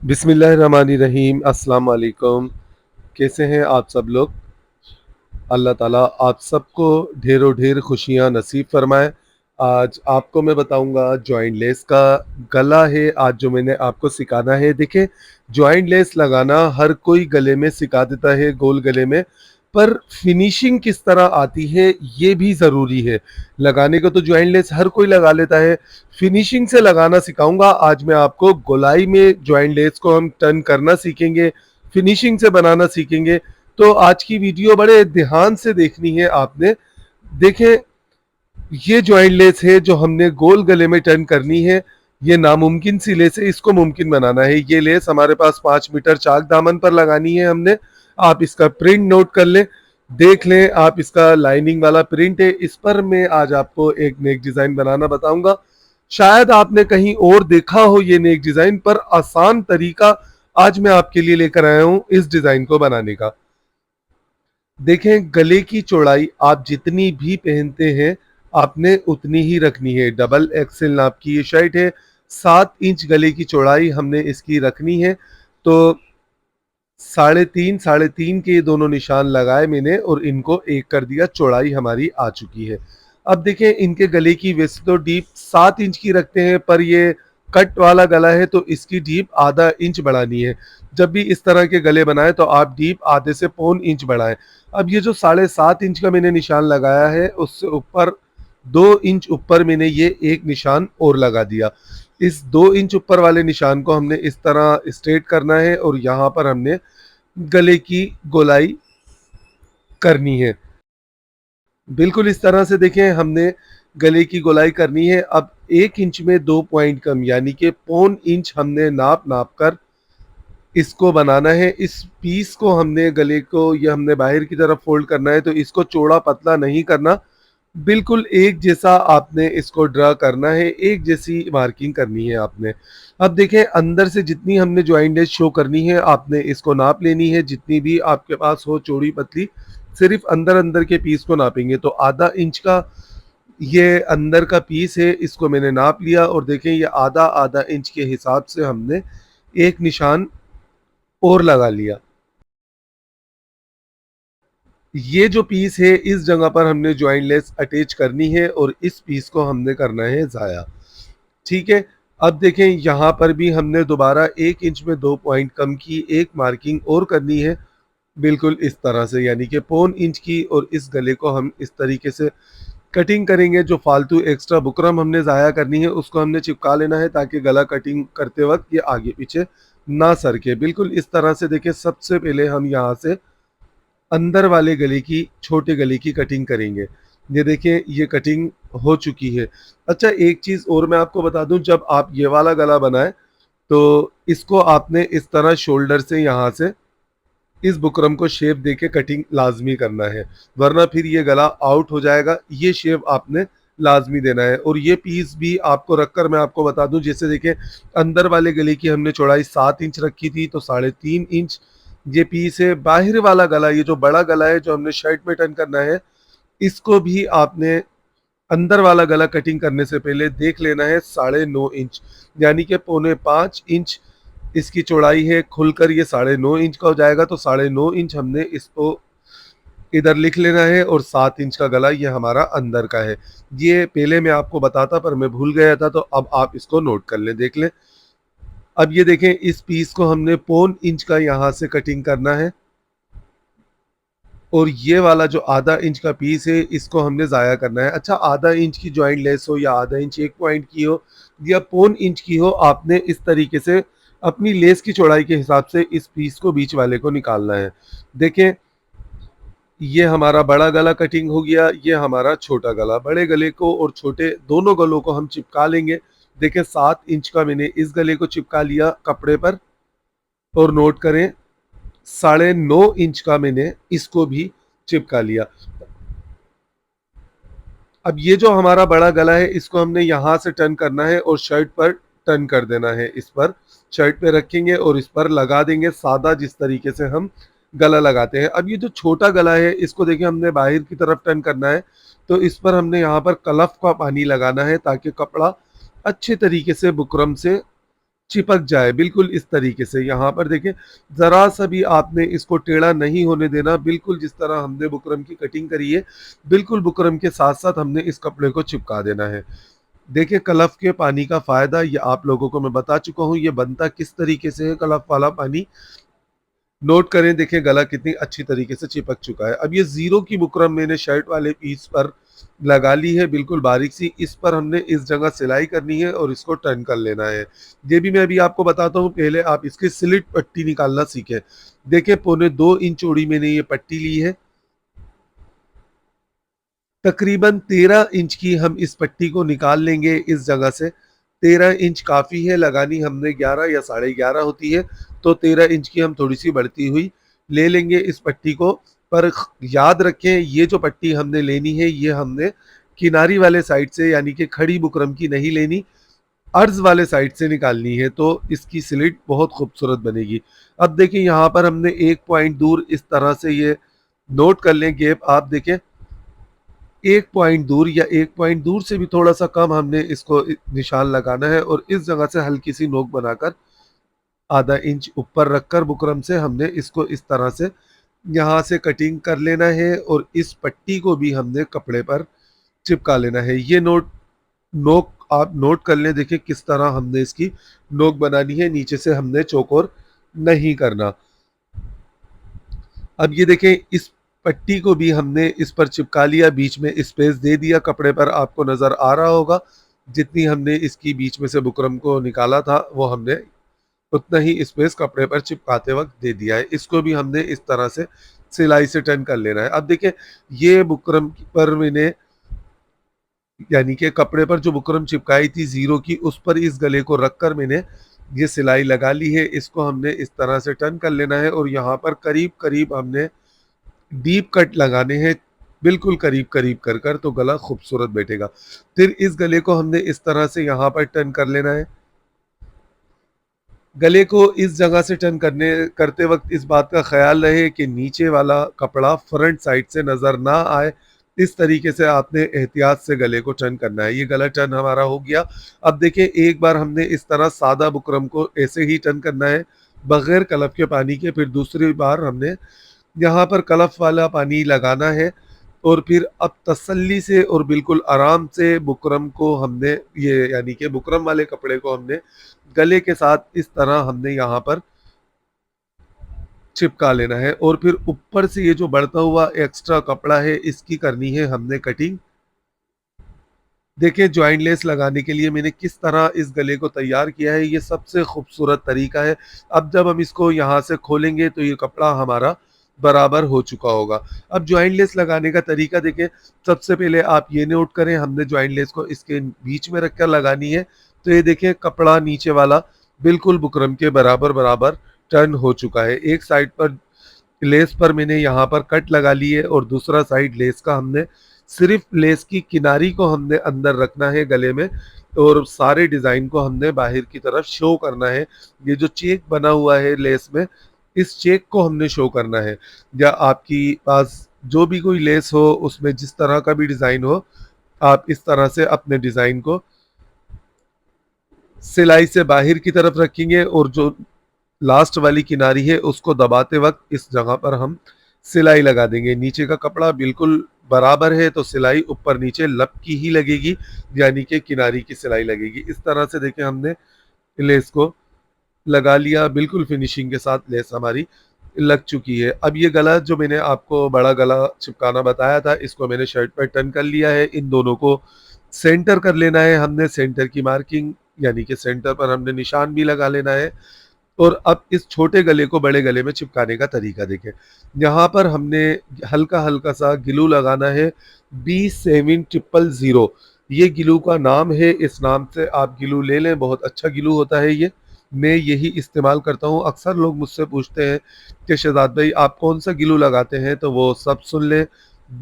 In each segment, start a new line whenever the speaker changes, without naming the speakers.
बिस्मिल्लाहिर्रहमानिर्रहीम। अस्सलाम वालेकुम। कैसे हैं आप सब लोग? अल्लाह ताला आप सबको ढेरों ढेर खुशियाँ नसीब फरमाए। आज आपको मैं बताऊंगा जॉइंट लेस का गला है आज जो मैंने आपको सिखाना है। देखिए, जॉइंट लेस लगाना हर कोई गले में सिखा देता है, गोल गले में, पर फिनिशिंग किस तरह आती है ये भी ज़रूरी है। लगाने को तो जॉइंट लेस हर कोई लगा लेता है, फिनिशिंग से लगाना सिखाऊंगा। आज मैं आपको गोलाई में जॉइंट लेस को हम टर्न करना सीखेंगे, फिनिशिंग से बनाना सीखेंगे। तो आज की वीडियो बड़े ध्यान से देखनी है आपने। देखें, ये जॉइंट लेस है जो हमने गोल गले में टर्न करनी है। ये नामुमकिन सी लेस है, इसको मुमकिन बनाना है। ये लेस हमारे पास 5 मीटर चाक दामन पर लगानी है हमने। आप इसका प्रिंट नोट कर लें, देख लें। आप इसका लाइनिंग वाला प्रिंट है, इस पर मैं आज आपको एक नेक डिजाइन बनाना बताऊंगा। शायद आपने कहीं और देखा हो ये नेक डिजाइन, पर आसान तरीका आज मैं आपके लिए लेकर आया हूं इस डिजाइन को बनाने का। देखें, गले की चौड़ाई आप जितनी भी पहनते हैं आपने उतनी ही रखनी है। डबल एक्सेल नाप की ये शर्ट है, 7 इंच गले की चौड़ाई हमने इसकी रखनी है। तो साढ़े तीन के ये दोनों निशान लगाए मैंने और इनको एक कर दिया, चौड़ाई हमारी आ चुकी है। अब देखें, इनके गले की वैसे तो डीप 7 इंच की रखते हैं, पर ये कट वाला गला है तो इसकी डीप आधा इंच बढ़ानी है। जब भी इस तरह के गले बनाए तो आप डीप आधे से पौन इंच बढ़ाएं। अब ये जो 7.5 इंच का मैंने निशान लगाया है, उससे ऊपर 2 इंच ऊपर मैंने ये एक निशान और लगा दिया। इस 2 इंच ऊपर वाले निशान को हमने इस तरह स्ट्रेट करना है और यहाँ पर हमने गले की गोलाई करनी है। बिल्कुल इस तरह से देखें, हमने गले की गोलाई करनी है। अब 1 इंच में 2 पॉइंट कम, यानी कि पौन इंच हमने नाप नाप कर इसको बनाना है। इस पीस को हमने गले को ये हमने बाहर की तरफ फोल्ड करना है, तो इसको चौड़ा पतला नहीं करना, बिल्कुल एक जैसा आपने इसको ड्रा करना है, एक जैसी मार्किंग करनी है आपने। अब देखें, अंदर से जितनी हमने ज्वाइंट लेस शो करनी है आपने इसको नाप लेनी है, जितनी भी आपके पास हो चौड़ी पतली। सिर्फ अंदर अंदर के पीस को नापेंगे, तो आधा इंच का ये अंदर का पीस है, इसको मैंने नाप लिया। और देखें, ये आधा आधा इंच के हिसाब से हमने एक निशान और लगा लिया। ये जो पीस है इस जगह पर हमने ज्वाइंट लेस अटैच करनी है और इस पीस को हमने करना है ज़ाया। ठीक है। अब देखें, यहाँ पर भी हमने दोबारा 1 इंच में 2 पॉइंट कम की एक मार्किंग और करनी है, बिल्कुल इस तरह से, यानी कि पौन इंच की। और इस गले को हम इस तरीके से कटिंग करेंगे। जो फालतू एक्स्ट्रा बुकरम हमने ज़ाया करनी है उसको हमने चिपका लेना है, ताकि गला कटिंग करते वक्त ये आगे पीछे ना सरके। बिल्कुल इस तरह से देखिए, सबसे पहले हम यहाँ से अंदर वाले गले की, छोटे गले की कटिंग करेंगे। ये देखिए, ये कटिंग हो चुकी है। अच्छा, एक चीज़ और मैं आपको बता दूं, जब आप ये वाला गला बनाएं तो इसको आपने इस तरह शोल्डर से यहाँ से इस बुकरम को शेप देके कटिंग लाजमी करना है, वरना फिर ये गला आउट हो जाएगा। ये शेप आपने लाजमी देना है। और ये पीस भी आपको रखकर मैं आपको बता दूं, जैसे देखिए, अंदर वाले गले की हमने चौड़ाई 7 इंच रखी थी, तो 3.5 इंच ये पीस है। बाहर वाला गला, ये जो बड़ा गला है जो हमने शर्ट में टर्न करना है, इसको भी आपने अंदर वाला गला कटिंग करने से पहले देख लेना है 9.5 इंच, यानी कि 4.25 इंच इसकी चौड़ाई है। खुलकर ये 9.5 इंच का हो जाएगा, तो 9.5 इंच हमने इसको इधर लिख लेना है। और 7 इंच का गला ये हमारा अंदर का है। ये पहले मैं आपको बताता पर मैं भूल गया था, तो अब आप इसको नोट कर लें, देख लें। अब ये देखें, इस पीस को हमने 1.25 इंच का यहाँ से कटिंग करना है, और ये वाला जो आधा इंच का पीस है इसको हमने ज़ाया करना है। अच्छा, आधा इंच की जॉइंट लेस हो या आधा इंच 1 पॉइंट की हो या 1.25 इंच की हो, आपने इस तरीके से अपनी लेस की चौड़ाई के हिसाब से इस पीस को बीच वाले को निकालना है। देखें, ये हमारा बड़ा गला कटिंग हो गया, ये हमारा छोटा गला। बड़े गले को और छोटे दोनों गलों को हम चिपका लेंगे। देखें, 7 इंच का मैंने इस गले को चिपका लिया कपड़े पर, और नोट करें 9.5 इंच का मैंने इसको भी चिपका लिया। अब ये जो हमारा बड़ा गला है इसको हमने यहाँ से टर्न करना है और शर्ट पर टर्न कर देना है। इस पर शर्ट पे रखेंगे और इस पर लगा देंगे, सादा जिस तरीके से हम गला लगाते हैं। अब ये जो छोटा गला है इसको देखिए, हमने बाहर की तरफ टर्न करना है, तो इस पर हमने यहाँ पर कलफ का पानी लगाना है, ताकि कपड़ा अच्छे तरीके से बुकरम से चिपक जाए बिल्कुल इस तरीके से। यहाँ पर देखिए ज़रा सा भी आपने इसको टेढ़ा नहीं होने देना, बिल्कुल जिस तरह हमने बुकरम की कटिंग करी है, बिल्कुल बुकरम के साथ-साथ हमने इस कपड़े को चिपका देना है। देखिए कलफ के पानी का फ़ायदा ये आप लोगों को मैं बता चुका हूँ, ये बनता किस तरीके से है कलफ वाला पानी। नोट करें, देखिए गला कितनी अच्छी तरीके से चिपक चुका है। अब ये ज़ीरो की बुकरम मैंने शर्ट वाले पीस पर लगा ली है बिल्कुल बारीक सी। इस पर हमने इस जगह सिलाई करनी है और इसको टर्न कर लेना है। ये भी मैं अभी आपको बताता हूँ, पहले आप इसकी स्लिट पट्टी निकालना सीखें। देखिए पौने 2 इंच चौड़ी मैंने ये पट्टी ली है। तकरीबन 13 इंच की हम इस पट्टी को निकाल लेंगे इस जगह से। 13 इंच काफ़ी है, लगानी हमने 11 या साढ़े 11 होती है, तो 13 इंच की हम थोड़ी सी बढ़ती हुई ले लेंगे इस पट्टी को। पर याद रखें ये जो पट्टी हमने लेनी है ये हमने किनारी वाले साइड से यानी कि खड़ी बुकरम की नहीं लेनी, अर्ज वाले साइड से निकालनी है, तो इसकी स्लिट बहुत खूबसूरत बनेगी। अब देखिए यहाँ पर हमने एक पॉइंट दूर इस तरह से ये नोट कर लें गैप। आप देखें एक पॉइंट दूर या एक पॉइंट दूर से भी थोड़ा सा कम हमने इसको निशान लगाना है और इस जगह से हल्की सी नोक बनाकर आधा इंच ऊपर रखकर बुकरम से हमने इसको इस तरह से यहाँ से कटिंग कर लेना है और इस पट्टी को भी हमने कपड़े पर चिपका लेना है। ये नोक आप नोट कर लें, देखिए किस तरह हमने इसकी नोक बनानी है, नीचे से हमने चौकोर नहीं करना। अब ये देखें इस पट्टी को भी हमने इस पर चिपका लिया, बीच में स्पेस दे दिया कपड़े पर, आपको नज़र आ रहा होगा जितनी हमने इसकी बीच में से बुकरम को निकाला था वो हमने उतना ही स्पेस कपड़े पर चिपकाते वक्त दे दिया है। इसको भी हमने इस तरह से सिलाई से टर्न कर लेना है। अब देखिए ये बुकरम पर मैंने यानी कि कपड़े पर जो बुकरम चिपकाई थी ज़ीरो की, उस पर इस गले को रखकर मैंने ये सिलाई लगा ली है। इसको हमने इस तरह से टर्न कर लेना है और यहाँ पर करीब-करीब हमने डीप कट लगाने हैं, बिल्कुल करीब-करीब कर तो गला खूबसूरत बैठेगा। फिर इस गले को हमने इस तरह से यहाँ पर टर्न कर लेना है। गले को इस जगह से टर्न करते वक्त इस बात का ख्याल रहे कि नीचे वाला कपड़ा फ्रंट साइड से नज़र ना आए। इस तरीके से आपने एहतियात से गले को टर्न करना है। ये गला टर्न हमारा हो गया। अब देखिए एक बार हमने इस तरह सादा बुकरम को ऐसे ही टर्न करना है बगैर कलफ के पानी के। फिर दूसरी बार हमने यहाँ पर कलफ वाला पानी लगाना है और फिर अब तसल्ली से और बिल्कुल आराम से बुकरम को हमने ये यानी कि बुकरम वाले कपड़े को हमने गले के साथ इस तरह हमने यहाँ पर चिपका लेना है और फिर ऊपर से ये जो बढ़ता हुआ एक्स्ट्रा कपड़ा है इसकी करनी है हमने कटिंग। देखिए जॉइंट लेस लगाने के लिए मैंने किस तरह इस गले को तैयार किया है, ये सबसे खूबसूरत तरीका है। अब जब हम इसको यहाँ से खोलेंगे तो ये कपड़ा हमारा बराबर हो चुका होगा। अब जॉइंट लेस लगाने का तरीका देखें, सबसे पहले आप ये नोट करें हमने जॉइंट लेस को इसके बीच में रखकर लगानी है। तो ये देखें कपड़ा नीचे वाला बिल्कुल बुकरम के बराबर बराबर टर्न हो चुका है। एक साइड पर लेस पर मैंने यहाँ पर कट लगा ली है और दूसरा साइड लेस का हमने सिर्फ लेस की किनारी को हमने अंदर रखना है गले में और सारे डिज़ाइन को हमने बाहर की तरफ शो करना है। ये जो चेक बना हुआ है लेस में, इस चेक को हमने शो करना है। या आपकी पास जो भी कोई लेस हो उसमें जिस तरह का भी डिज़ाइन हो, आप इस तरह से अपने डिज़ाइन को सिलाई से बाहर की तरफ रखेंगे और जो लास्ट वाली किनारी है उसको दबाते वक्त इस जगह पर हम सिलाई लगा देंगे। नीचे का कपड़ा बिल्कुल बराबर है तो सिलाई ऊपर नीचे लब की ही लगेगी, यानी कि किनारी की सिलाई लगेगी। इस तरह से देखें हमने लेस को लगा लिया, बिल्कुल फिनिशिंग के साथ लेस हमारी लग चुकी है। अब ये गला जो मैंने आपको बड़ा गला चिपकाना बताया था इसको मैंने शर्ट पर टर्न कर लिया है। इन दोनों को सेंटर कर लेना है हमने, सेंटर की मार्किंग यानी कि सेंटर पर हमने निशान भी लगा लेना है। और अब इस छोटे गले को बड़े गले में चिपकाने का तरीका देखें। यहाँ पर हमने हल्का-हल्का सा ग्लू लगाना है B7000। ये ग्लू का नाम है, इस नाम से आप ग्लू ले लें, बहुत अच्छा ग्लू होता है ये। मैं यही इस्तेमाल करता हूँ। अक्सर लोग मुझसे पूछते हैं कि शहज़ाद भाई आप कौन-सा ग्लू लगाते हैं? तो वो सब सुन लें,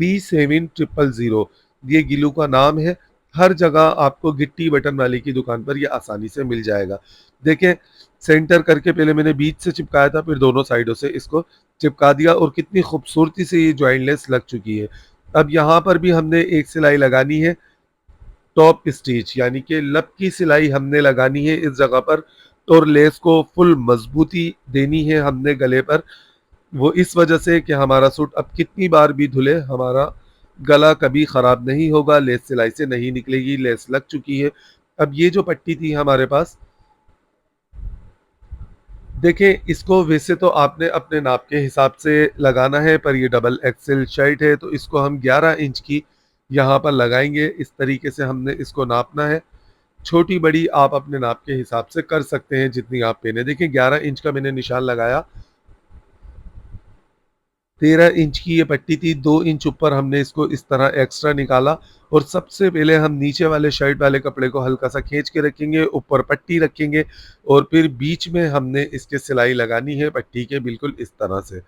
B7000 ये ग्लू का नाम है। हर जगह आपको गिट्टी बटन वाले की दुकान पर ये आसानी से मिल जाएगा। देखें सेंटर करके पहले मैंने बीच से चिपकाया था, फिर दोनों साइडों से इसको चिपका दिया और कितनी खूबसूरती से ये जॉइंट लेस लग चुकी है। अब यहाँ पर भी हमने एक सिलाई लगानी है टॉप स्टिच यानी कि लब की सिलाई हमने लगानी है इस जगह पर और लेस को फुल मजबूती देनी है हमने गले पर। वो इस वजह से कि हमारा सूट अब कितनी बार भी धुले हमारा गला कभी ख़राब नहीं होगा, लेस सिलाई से नहीं निकलेगी, लेस लग चुकी है। अब ये जो पट्टी थी हमारे पास, देखिए इसको वैसे तो आपने अपने नाप के हिसाब से लगाना है, पर ये डबल एक्सेल शर्ट है तो इसको हम 11 इंच की यहाँ पर लगाएंगे। इस तरीके से हमने इसको नापना है। छोटी बड़ी आप अपने नाप के हिसाब से कर सकते हैं जितनी आप पहने। देखिए 11 इंच का मैंने निशान लगाया। 13 इंच की ये पट्टी थी, 2 इंच ऊपर हमने इसको इस तरह एक्स्ट्रा निकाला। और सबसे पहले हम नीचे वाले शर्ट वाले कपड़े को हल्का सा खींच के रखेंगे, ऊपर पट्टी रखेंगे और फिर बीच में हमने इसके सिलाई लगानी है पट्टी के बिल्कुल इस तरह से।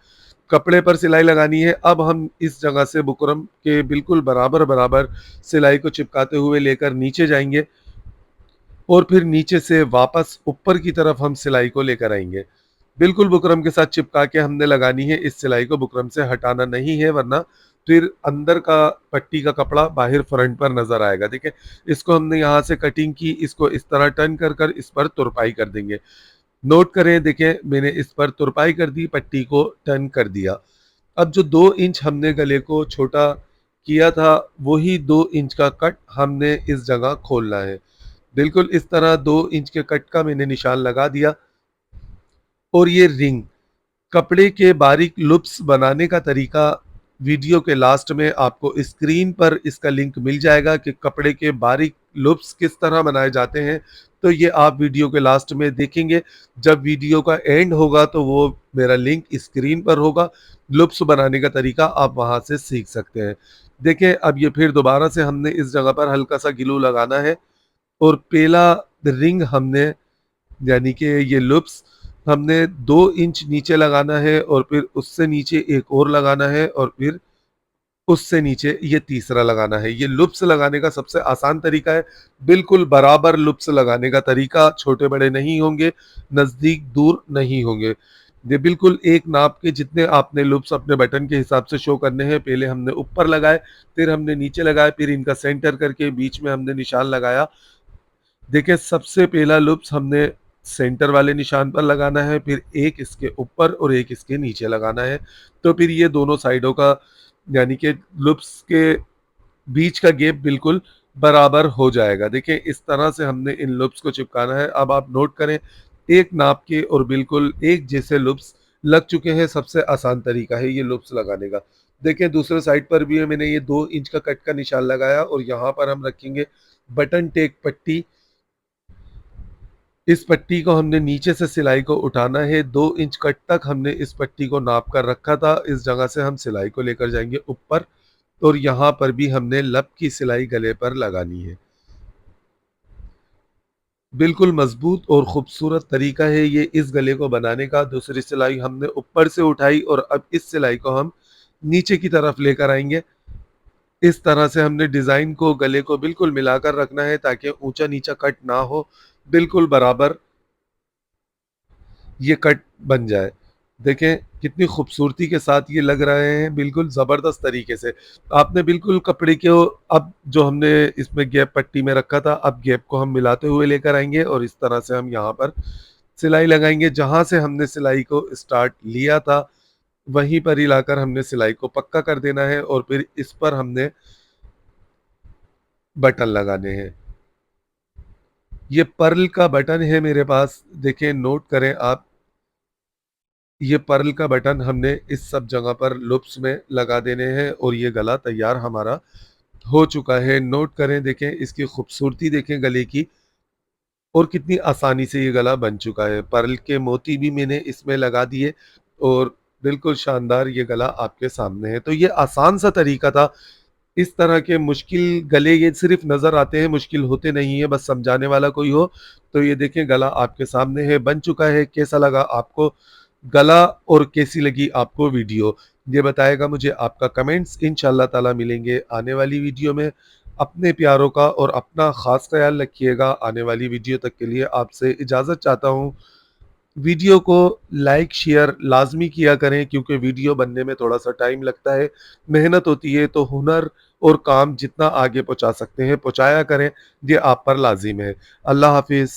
कपड़े पर सिलाई लगानी है। अब हम इस जगह से बुकरम के बिल्कुल बराबर बराबर सिलाई को चिपकाते हुए लेकर नीचे जाएंगे और फिर नीचे से वापस ऊपर की तरफ हम सिलाई को लेकर आएंगे। बिल्कुल बुकरम के साथ चिपका के हमने लगानी है। इस सिलाई को बुकरम से हटाना नहीं है, वरना फिर अंदर का पट्टी का कपड़ा बाहर फ्रंट पर नजर आएगा। ठीक है, इसको हमने यहाँ से कटिंग की, इसको इस तरह टर्न कर कर इस पर तुरपाई कर देंगे। नोट करें, देखें मैंने इस पर तुरपाई कर दी, पट्टी को टर्न कर दिया। अब जो 2 इंच हमने गले को छोटा किया था, वही 2 इंच का कट हमने इस जगह खोलना है। बिल्कुल इस तरह 2 इंच के कट का मैंने निशान लगा दिया। और ये रिंग कपड़े के बारीक लुप्स बनाने का तरीका वीडियो के लास्ट में आपको स्क्रीन पर इसका लिंक मिल जाएगा कि कपड़े के बारीक लुप्स किस तरह बनाए जाते हैं। तो ये आप वीडियो के लास्ट में देखेंगे। जब वीडियो का एंड होगा तो वो मेरा लिंक स्क्रीन पर होगा। लुप्स बनाने का तरीका आप वहां से सीख सकते हैं। देखें अब ये फिर दोबारा से हमने इस जगह पर हल्का सा ग्लू लगाना है और पहला रिंग हमने, यानी कि ये लुप्स हमने 2 इंच नीचे लगाना है और फिर उससे नीचे एक और लगाना है और फिर उससे नीचे ये तीसरा लगाना है। ये लुप्स लगाने का सबसे आसान तरीका है। बिल्कुल बराबर लुप्स लगाने का तरीका, छोटे बड़े नहीं होंगे, नज़दीक दूर नहीं होंगे। ये बिल्कुल एक नाप के जितने आपने लुप्स अपने बटन के हिसाब से शो करने हैं। पहले हमने ऊपर लगाए, फिर हमने नीचे लगाए, फिर इनका सेंटर करके बीच में हमने निशान लगाया। देखिए सबसे पहला लुप्स हमने सेंटर वाले निशान पर लगाना है, फिर एक इसके ऊपर और एक इसके नीचे लगाना है। तो फिर ये दोनों साइडों का, यानी कि लुप्स के बीच का गैप बिल्कुल बराबर हो जाएगा। देखिए इस तरह से हमने इन लुप्स को चिपकाना है। अब आप नोट करें, एक नाप के और बिल्कुल एक जैसे लुप्स लग चुके हैं। सबसे आसान तरीका है ये लुप्स लगाने का। देखें दूसरे साइड पर भी मैंने ये 2 इंच का कट का निशान लगाया और यहाँ पर हम रखेंगे बटन टेक पट्टी। इस पट्टी को हमने नीचे से सिलाई को उठाना है। 2 इंच कट तक हमने इस पट्टी को नाप कर रखा था। इस जगह से हम सिलाई को लेकर जाएंगे ऊपर और यहाँ पर भी हमने लब की सिलाई गले पर लगानी है। बिल्कुल मजबूत और खूबसूरत तरीका है ये इस गले को बनाने का। दूसरी सिलाई हमने ऊपर से उठाई और अब इस सिलाई को हम नीचे की तरफ लेकर आएंगे। इस तरह से हमने डिज़ाइन को, गले को बिल्कुल मिलाकर रखना है ताकि ऊंचा नीचा कट ना हो, बिल्कुल बराबर ये कट बन जाए। देखें कितनी खूबसूरती के साथ ये लग रहे हैं, बिल्कुल ज़बरदस्त तरीके से। आपने बिल्कुल कपड़े को, अब जो हमने इसमें गैप पट्टी में रखा था, अब गैप को हम मिलाते हुए लेकर आएंगे और इस तरह से हम यहाँ पर सिलाई लगाएंगे। जहाँ से हमने सिलाई को स्टार्ट लिया था वहीं पर ही लाकर हमने सिलाई को पक्का कर देना है और फिर इस पर हमने बटन लगाने हैं। ये पर्ल का बटन है मेरे पास, देखें नोट करें आप। ये पर्ल का बटन हमने इस सब जगह पर लुप्स में लगा देने हैं और ये गला तैयार हमारा हो चुका है। नोट करें, देखें इसकी खूबसूरती, देखें गले की, और कितनी आसानी से ये गला बन चुका है। पर्ल के मोती भी मैंने इसमें लगा दिए और बिल्कुल शानदार ये गला आपके सामने है। तो ये आसान सा तरीका था। इस तरह के मुश्किल गले ये सिर्फ नज़र आते हैं, मुश्किल होते नहीं है, बस समझाने वाला कोई हो। तो ये देखें गला आपके सामने है, बन चुका है। कैसा लगा आपको गला और कैसी लगी आपको वीडियो, ये बताएगा मुझे आपका कमेंट्स। इंशाल्लाह ताला मिलेंगे आने वाली वीडियो में। अपने प्यारों का और अपना ख़ास ख्याल रखिएगा। आने वाली वीडियो तक के लिए आपसे इजाज़त चाहता हूँ। वीडियो को लाइक शेयर लाजमी किया करें क्योंकि वीडियो बनने में थोड़ा सा टाइम लगता है, मेहनत होती है। तो हुनर और काम जितना आगे पहुंचा सकते हैं पहुंचाया करें, ये आप पर लाजिम है। अल्लाह हाफिज़।